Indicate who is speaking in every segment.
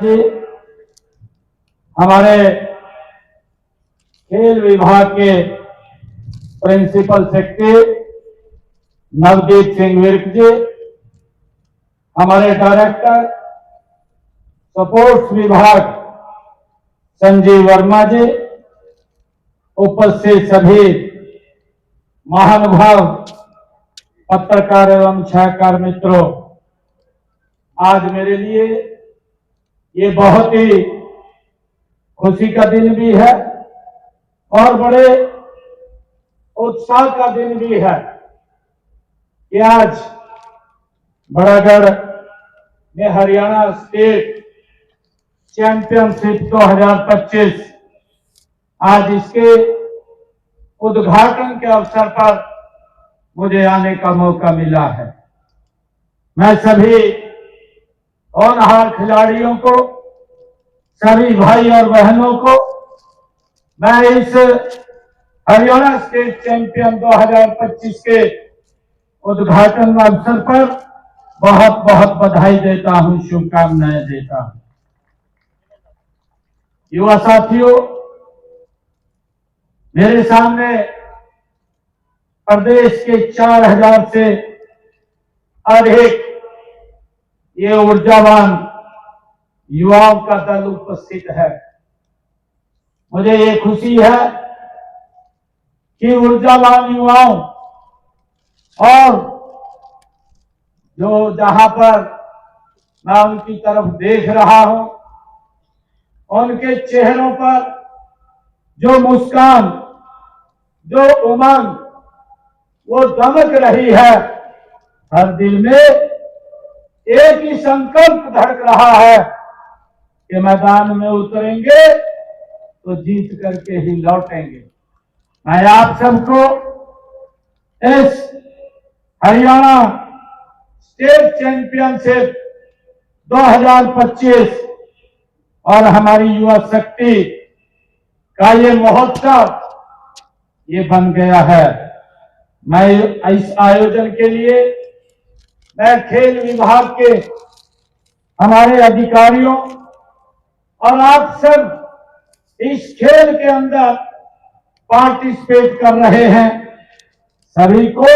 Speaker 1: जी, हमारे खेल विभाग के प्रिंसिपल सेक्रेटरी नवदीप सिंह विर्क जी, हमारे डायरेक्टर स्पोर्ट्स विभाग संजीव वर्मा जी, उपस्थित सभी महानुभाव पत्रकार एवं छायाकार मित्रों, आज मेरे लिए ये बहुत ही खुशी का दिन भी है और बड़े उत्साह का दिन भी है कि आज बड़ागढ़ में हरियाणा स्टेट चैंपियनशिप 2025 आज इसके उद्घाटन के अवसर पर मुझे आने का मौका मिला है। मैं सभी होनहार खिलाड़ियों को, सभी भाई और बहनों को मैं इस हरियाणा स्टेट चैंपियन 2025 के उद्घाटन अवसर पर बहुत बहुत बधाई देता हूं, शुभकामनाएं देता हूं। युवा साथियों, मेरे सामने प्रदेश के 4000 से अधिक ये ऊर्जावान युवाओं का दल उपस्थित है। मुझे ये खुशी है कि ऊर्जावान युवाओं और जो जहां पर मैं उनकी तरफ देख रहा हूं, उनके चेहरों पर जो मुस्कान, जो उमंग वो दमक रही है, हर दिल में एक ही संकल्प धड़क रहा है कि मैदान में उतरेंगे तो जीत करके ही लौटेंगे। मैं आप सबको इस हरियाणा स्टेट चैंपियनशिप 2025 और हमारी युवा शक्ति का ये महोत्सव ये बन गया है। मैं इस आयोजन के लिए मैं खेल विभाग के हमारे अधिकारियों और आप सब इस खेल के अंदर पार्टिसिपेट कर रहे हैं, सभी को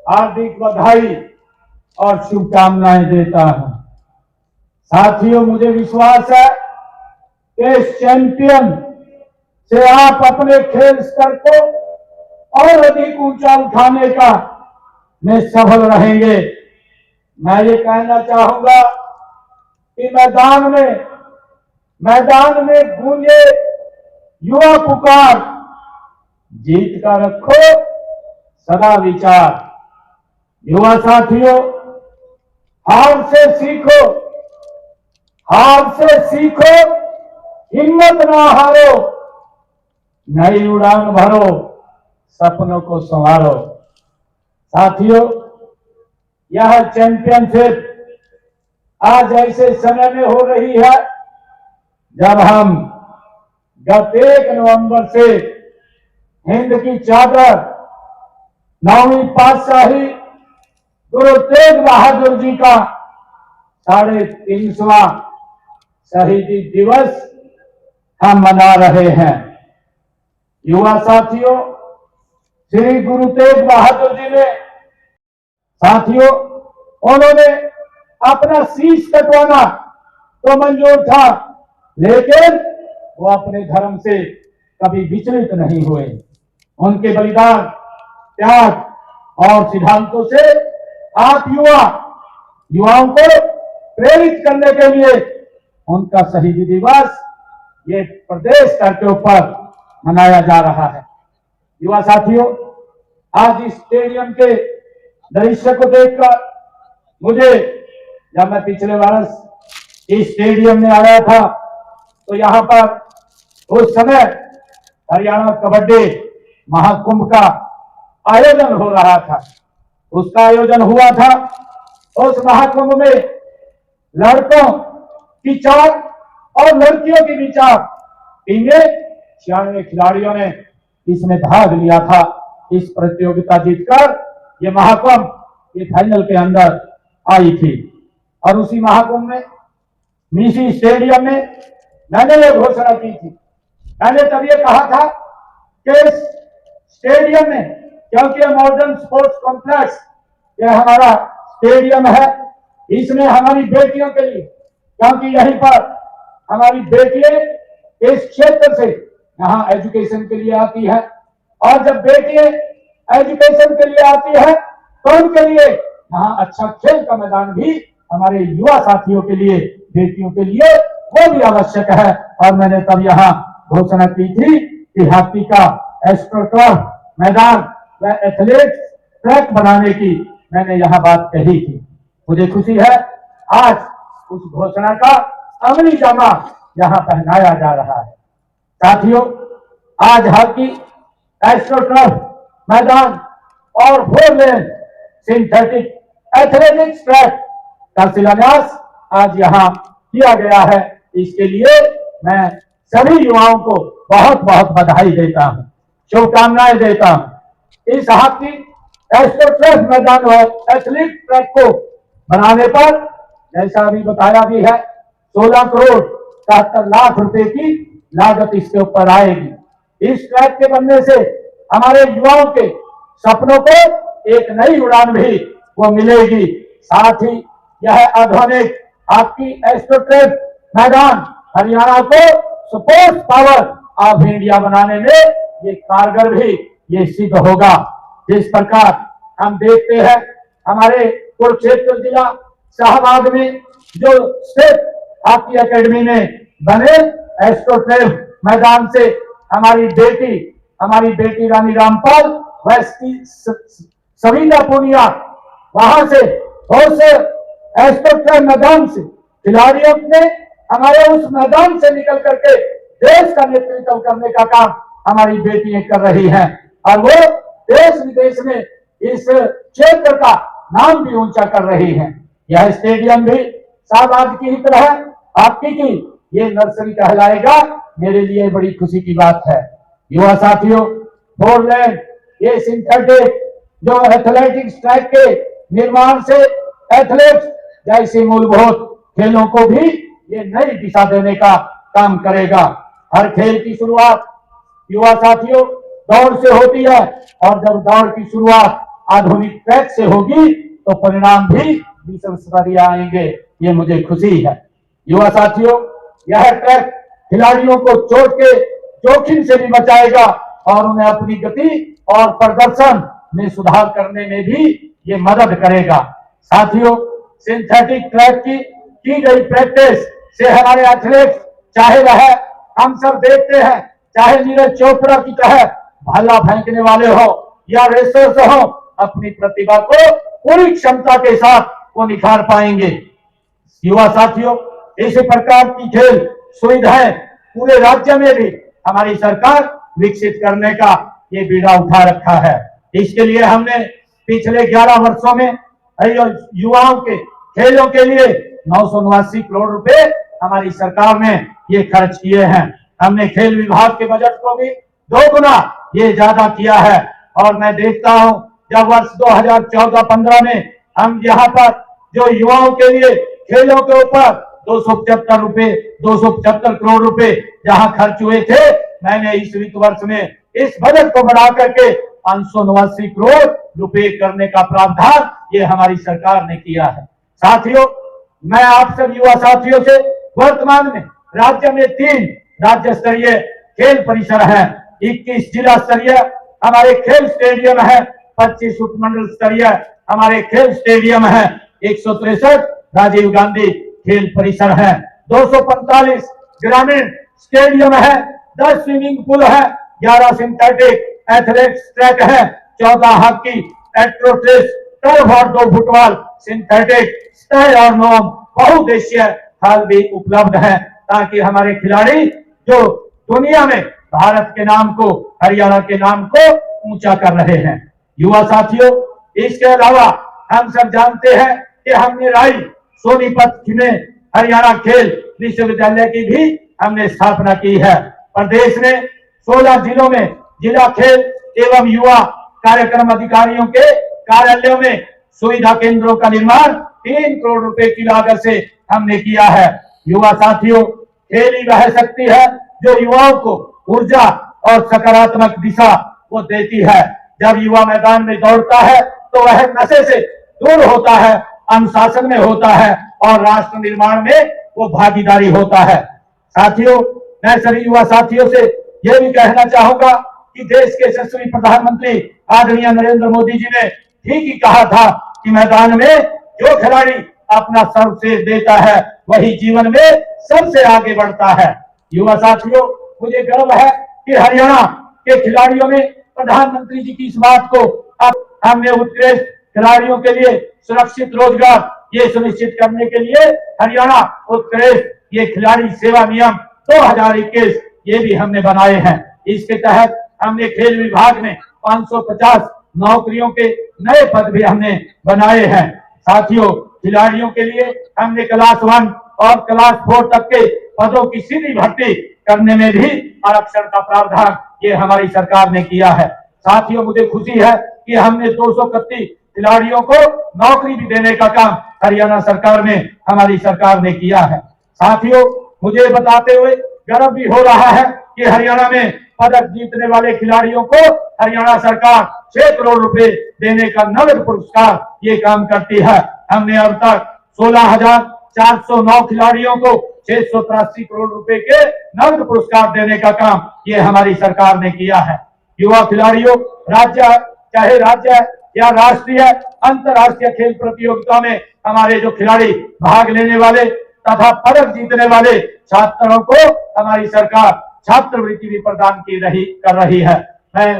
Speaker 1: हार्दिक बधाई और शुभकामनाएं देता हूं। साथियों, मुझे विश्वास है कि इस चैंपियन से आप अपने खेल स्तर को और अधिक ऊंचा उठाने का में सफल रहेंगे। मैं ये कहना चाहूंगा कि मैदान में गूंजे युवा पुकार, जीत का रखो सदा विचार। युवा साथियों, हार से सीखो, हिम्मत ना हारो, नई उड़ान भरो, सपनों को संवारो। साथियों, यह चैंपियनशिप आज ऐसे समय में हो रही है जब हम गत 1 नवंबर से हिंद की चादर 9वीं पातशाही गुरु तेग बहादुर जी का 350वां शहीदी दिवस हम मना रहे हैं। युवा साथियों, श्री गुरु तेग बहादुर जी ने उन्होंने अपना शीश कटवाना तो मंजूर था, लेकिन वो अपने धर्म से कभी विचलित नहीं हुए। उनके बलिदान, त्याग और सिद्धांतों से आप युवाओं को प्रेरित करने के लिए उनका शहीदी दिवस ये प्रदेश स्तर के ऊपर मनाया जा रहा है। युवा साथियों, आज इस स्टेडियम के दृश्य को देखकर मुझे, जब मैं पिछले वर्ष इस स्टेडियम में आया था तो यहाँ पर उस समय हरियाणा कबड्डी महाकुंभ का आयोजन हो रहा था। उसका आयोजन हुआ था। उस महाकुंभ में लड़कों की 4 और लड़कियों की भी 4 टीमें, 96 खिलाड़ियों ने इसमें भाग लिया था। इस प्रतियोगिता जीतकर ये महाकुंभ ये फाइनल के अंदर आई थी और उसी महाकुंभ में नीसी स्टेडियम में मैंने ये घोषणा की थी। मैंने तब ये कहा था कि इस स्टेडियम में, क्योंकि ये मॉडर्न स्पोर्ट्स कॉम्प्लेक्स ये हमारा स्टेडियम है, इसमें हमारी बेटियों के लिए, क्योंकि यहीं पर हमारी बेटियां इस क्षेत्र से यहाँ एजुकेशन के लिए आती है, और जब बेटियां एजुकेशन के लिए आती है तो उनके लिए यहाँ अच्छा खेल का मैदान भी हमारे युवा साथियों के लिए, बेटियों के लिए वो भी आवश्यक है। और मैंने तब यहाँ घोषणा की थी कि हॉकी का एस्ट्रोटर्फ मैदान व एथलेटिक्स ट्रैक बनाने की मैंने यहाँ बात कही थी। मुझे खुशी है आज उस घोषणा का अमली जामा यहाँ पहनाया जा रहा है। साथियों, आज हॉकी एस्ट्रोटर्फ मैदान और 4 लेन सिंथेटिक एथलेटिक्स ट्रैक का शिलान्यास आज यहाँ किया गया है। इसके लिए मैं सभी युवाओं को बहुत बहुत बधाई देता हूँ, शुभकामनाएं देता हूँ। इस हॉकी एस्ट्रोटर्फ मैदान और एथलेटिक ट्रैक को बनाने पर, जैसा अभी बताया भी है, 16 करोड़ 77 लाख रुपए की लागत इसके ऊपर आएगी। इस ट्रैक के बनने से हमारे युवाओं के सपनों को एक नई उड़ान भी वो मिलेगी। साथ ही यह आधुनिक हॉकी एस्ट्रोटर्फ मैदान हरियाणा को स्पोर्ट्स पावर ऑफ इंडिया बनाने में ये कारगर भी ये सिद्ध होगा। जिस प्रकार हम देखते हैं हमारे कुरुक्षेत्र जिला शाहबाद में जो स्टेट हॉकी एकेडमी में बने एस्ट्रोटर्फ मैदान से हमारी बेटी रानी रामपाल सविता पूनिया वहां से बहुत से एस्ट्रोटर्फ मैदान से खिलाड़ियों ने हमारे उस मैदान से निकल करके देश का नेतृत्व करने का काम हमारी बेटियां कर रही हैं, और वो देश विदेश में इस क्षेत्र का नाम भी ऊंचा कर रही हैं। यह स्टेडियम भी शाहबाद की ही तरह हॉकी की ये नर्सरी कहलाएगा। मेरे लिए बड़ी खुशी की बात है। युवा साथियों, 4 लेन ये सिंथेटिक जो एथलेटिक्स ट्रैक के निर्माण से एथलेट्स जैसे मूलभूत खेलों को भी ये नई दिशा देने का काम करेगा। हर खेल की शुरुआत युवा साथियों दौड़ से होती है, और जब दौड़ की शुरुआत आधुनिक ट्रैक से होगी तो परिणाम भी विश्व स्तरीय आएंगे। ये मुझे खुशी है। युवा साथियों, यह ट्रैक खिलाड़ियों को चोट के जोखिम से भी बचाएगा और उन्हें अपनी गति और प्रदर्शन में सुधार करने में भी ये मदद करेगा। साथियों, सिंथेटिक ट्रैक की गई प्रैक्टिस से हमारे एथलीट्स, चाहे वह हम सब देखते हैं, चाहे नीरज चोपड़ा की तरह भाला फेंकने वाले हो या रेसर्स हो, अपनी प्रतिभा को पूरी क्षमता के साथ वो निखार पाएंगे। युवा साथियों, इसी प्रकार की खेल सुविधाएं पूरे राज्य में भी हमारी सरकार विकसित करने का ये बीड़ा उठा रखा है। इसके लिए हमने पिछले 11 वर्षों में युवाओं के खेलों के लिए 989 करोड़ रुपए हमारी सरकार ने ये खर्च किए हैं। हमने खेल विभाग के बजट को भी 2 गुना ये ज्यादा किया है, और मैं देखता हूं जब वर्ष 2014-15 में हम यहाँ पर जो युवाओं के लिए खेलों के ऊपर 275 करोड़ रुपए जहां खर्च हुए थे, मैंने इस वित्त वर्ष में इस बजट को बढ़ा करके 589 करोड़ रुपए करने का प्रावधान ये हमारी सरकार ने किया है। साथियों, मैं आप सब युवा साथियों से, वर्तमान में राज्य में 3 राज्य स्तरीय खेल परिसर हैं, 21 जिला स्तरीय हमारे खेल स्टेडियम है, 25 उपमंडल स्तरीय हमारे खेल स्टेडियम है, 163 राजीव गांधी खेल परिसर है, 245 ग्रामीण स्टेडियम है, 10 स्विमिंग पूल है, 11 सिंथेटिक एथलेटिक्स ट्रैक है, 14 हॉकी एस्ट्रोटर्फ टर्फ और 2 फुटबॉल सिंथेटिक स्टाइल और नॉन बहुउद्देशीय हॉल भी उपलब्ध है, ताकि हमारे खिलाड़ी जो दुनिया में भारत के नाम को, हरियाणा के नाम को ऊंचा कर रहे हैं। युवा साथियों, इसके अलावा हम सब जानते हैं कि हमने राई सोनीपत में हरियाणा खेल विश्वविद्यालय की भी हमने स्थापना की है। प्रदेश में 16 जिलों में जिला खेल एवं युवा कार्यक्रम अधिकारियों के कार्यालयों में सुविधा केंद्रों का निर्माण 3 करोड़ रुपए की लागत से हमने किया है। युवा साथियों, खेल ही वह शक्ति है जो युवाओं को ऊर्जा और सकारात्मक दिशा वो देती है। जब युवा मैदान में दौड़ता है तो वह नशे से दूर होता है, अनुशासन में होता है और राष्ट्र निर्माण में वो भागीदारी होता है। साथियों, मैं सभी युवा साथियों से यह भी कहना चाहूंगा कि देश के यशस्वी प्रधानमंत्री आदरणीय नरेंद्र मोदी जी ने ठीक ही कहा था कि मैदान में जो खिलाड़ी अपना सर्वश्रेष्ठ देता है वही जीवन में सबसे आगे बढ़ता है। युवा साथियों, मुझे गर्व है कि हरियाणा के खिलाड़ियों ने प्रधानमंत्री जी की इस बात को हमने उत्कृष्ट खिलाड़ियों के लिए सुरक्षित रोजगार ये सुनिश्चित करने के लिए हरियाणा उत्कृष्ट ये खिलाड़ी सेवा नियम 2021 ये भी हमने बनाए हैं। इसके तहत हमने खेल विभाग में 550 नौकरियों के नए पद भी हमने बनाए हैं। साथियों, खिलाड़ियों के लिए हमने क्लास 1 और क्लास 4 तक के पदों की सीधी भर्ती करने में भी आरक्षण का प्रावधान ये हमारी सरकार ने किया है। साथियों, मुझे खुशी है कि हमने 231 खिलाड़ियों को नौकरी भी देने का काम हरियाणा सरकार में हमारी सरकार ने किया है। साथियों, मुझे बताते हुए गर्व भी हो रहा है कि हरियाणा में पदक जीतने वाले खिलाड़ियों को हरियाणा सरकार 6 करोड़ रुपए देने का नगद पुरस्कार ये काम करती है। हमने अब तक 16,409 खिलाड़ियों को 683 करोड़ रुपए के नगद पुरस्कार देने का काम ये हमारी सरकार ने किया है। युवा खिलाड़ियों, चाहे राज्य या राष्ट्रीय अंतर्राष्ट्रीय खेल प्रतियोगिता में हमारे जो खिलाड़ी भाग लेने वाले तथा पदक जीतने वाले छात्रों को हमारी सरकार छात्रवृत्ति भी प्रदान कर रही है।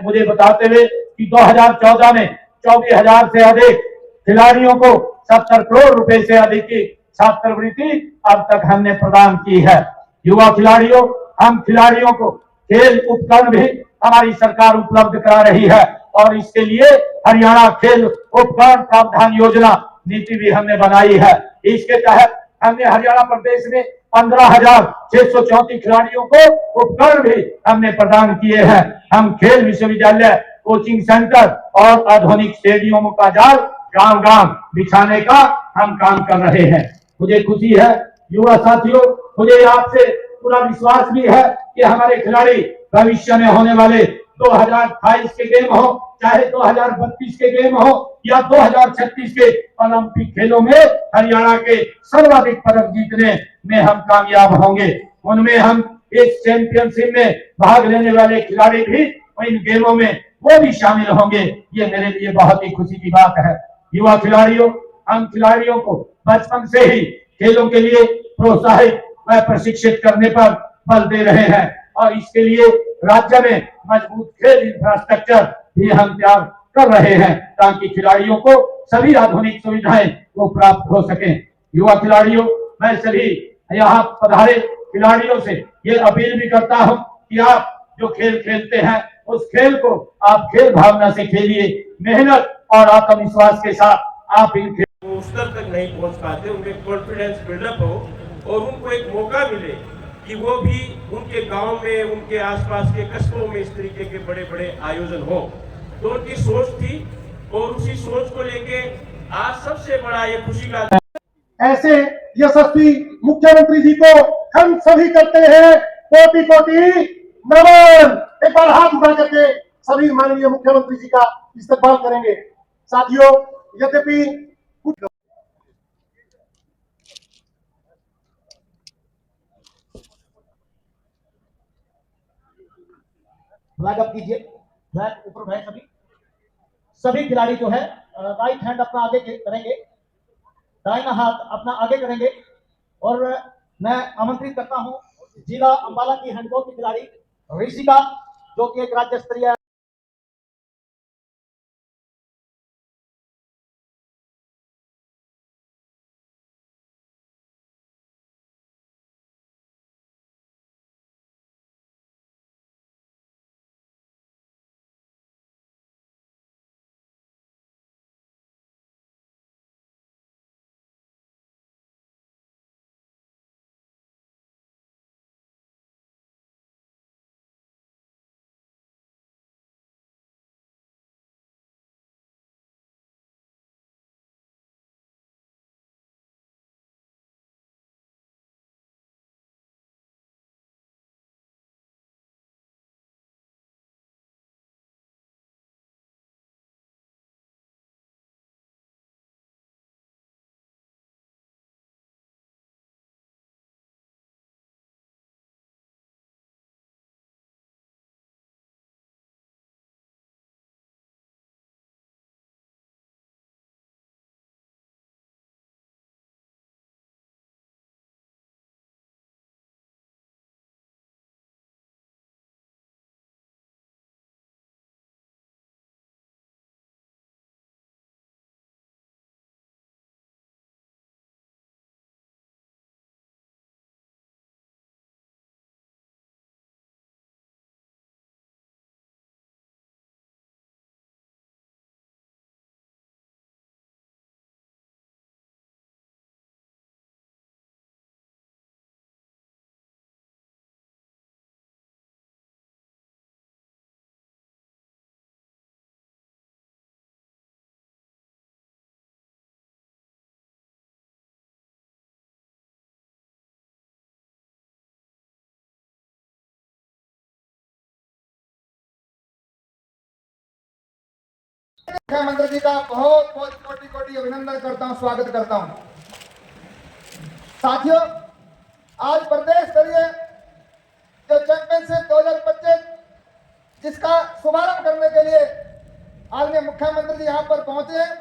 Speaker 1: मुझे बताते हुए कि 2014 में 24,000 से अधिक खिलाड़ियों को 70 करोड़ रुपए से अधिक की छात्रवृत्ति अब तक हमने प्रदान की है। युवा खिलाड़ियों, हम खिलाड़ियों को खेल उपकरण भी हमारी सरकार उपलब्ध करा रही है और इसके लिए हरियाणा खेल उपकरण प्रावधान योजना नीति भी हमने बनाई है। इसके तहत हमने हरियाणा प्रदेश में 15,634 खिलाड़ियों को उपकरण भी हमने प्रदान किए हैं। हम खेल विश्वविद्यालय, कोचिंग सेंटर और आधुनिक स्टेडियमों का जाल गांव गांव बिछाने का हम काम कर रहे हैं। मुझे खुशी है युवा साथियों, मुझे आपसे पूरा विश्वास भी है कि हमारे खिलाड़ी भविष्य में होने वाले 2028 के गेम हो, चाहे 2032 के गेम हो या 2036 के ओलंपिक खेलों में हरियाणा के सर्वाधिक पदक जीतने में हम कामयाब होंगे। उनमें हम इस चैंपियनशिप में भाग लेने वाले खिलाड़ी भी इन गेमों में वो भी शामिल होंगे। ये मेरे लिए बहुत ही खुशी की बात है। युवा खिलाड़ियों, हम खिलाड़ियों को बचपन से ही खेलों के लिए प्रोत्साहित व प्रशिक्षित करने पर बल दे रहे हैं और इसके लिए राज्य में मजबूत खेल इंफ्रास्ट्रक्चर भी हम तैयार कर रहे हैं ताकि खिलाड़ियों को सभी आधुनिक सुविधाएं वो प्राप्त हो सके। युवा खिलाड़ियों, मैं सभी यहाँ पधारे खिलाड़ियों से ये अपील भी करता हूँ कि आप जो खेल खेलते हैं उस खेल को आप खेल भावना से खेलिए, मेहनत और आत्मविश्वास के साथ आप इन
Speaker 2: वो उस स्तर तक नहीं पहुंच पाते, उनमें कॉन्फिडेंस बिल्डअप हो और उनको एक मौका मिले कि वो भी उनके गांव में, उनके आसपास के कस्बों में इस तरीके के बड़े बड़े आयोजन हो। तो उनकी सोच थी और उसी सोच को लेके आज सबसे बड़ा ये खुशी का
Speaker 3: ऐसे यशस्वी मुख्यमंत्री जी को हम सभी करते हैं कोटि कोटि नमन। एक बार हाथ उठा करके सभी माननीय मुख्यमंत्री जी का इस्तेमाल करेंगे। साथियों, यद्यपि फ्लैग अप कीजिए, फ्लैग ऊपर उठाए सभी। सभी खिलाड़ी जो है राइट हैंड अपना आगे करेंगे, दाहिना हाथ अपना आगे करेंगे और मैं आमंत्रित करता हूं जिला अंबाला की हैंडबॉल की खिलाड़ी ऋषिका, जो कि एक राज्य स्तरीय
Speaker 4: मुख्यमंत्री जी का बहुत बहुत कोटि कोटि अभिनंदन करता हूं, स्वागत करता हूं। साथियों, आज प्रदेश स्तरीय जो चैंपियनशिप 2025 जिसका शुभारंभ करने के लिए आदरणीय मुख्यमंत्री जी यहां पर पहुंचे हैं,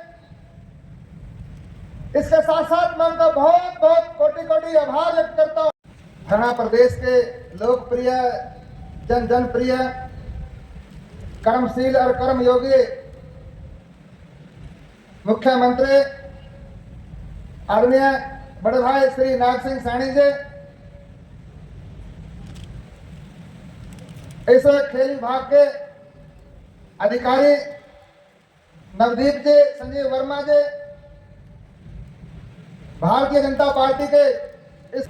Speaker 4: इसके साथ साथ मैं उनका बहुत बहुत कोटि कोटि आभार व्यक्त करता हूं। हरियाणा प्रदेश के लोकप्रिय जनप्रिय कर्मशील और कर्मयोगी मुख्यमंत्री आदरणीय बड़े भाई श्री नाग सिंह सैनी जी, इस खेल विभाग के अधिकारी नवदीप जी, संजीव वर्मा जी, भारतीय जनता पार्टी के इस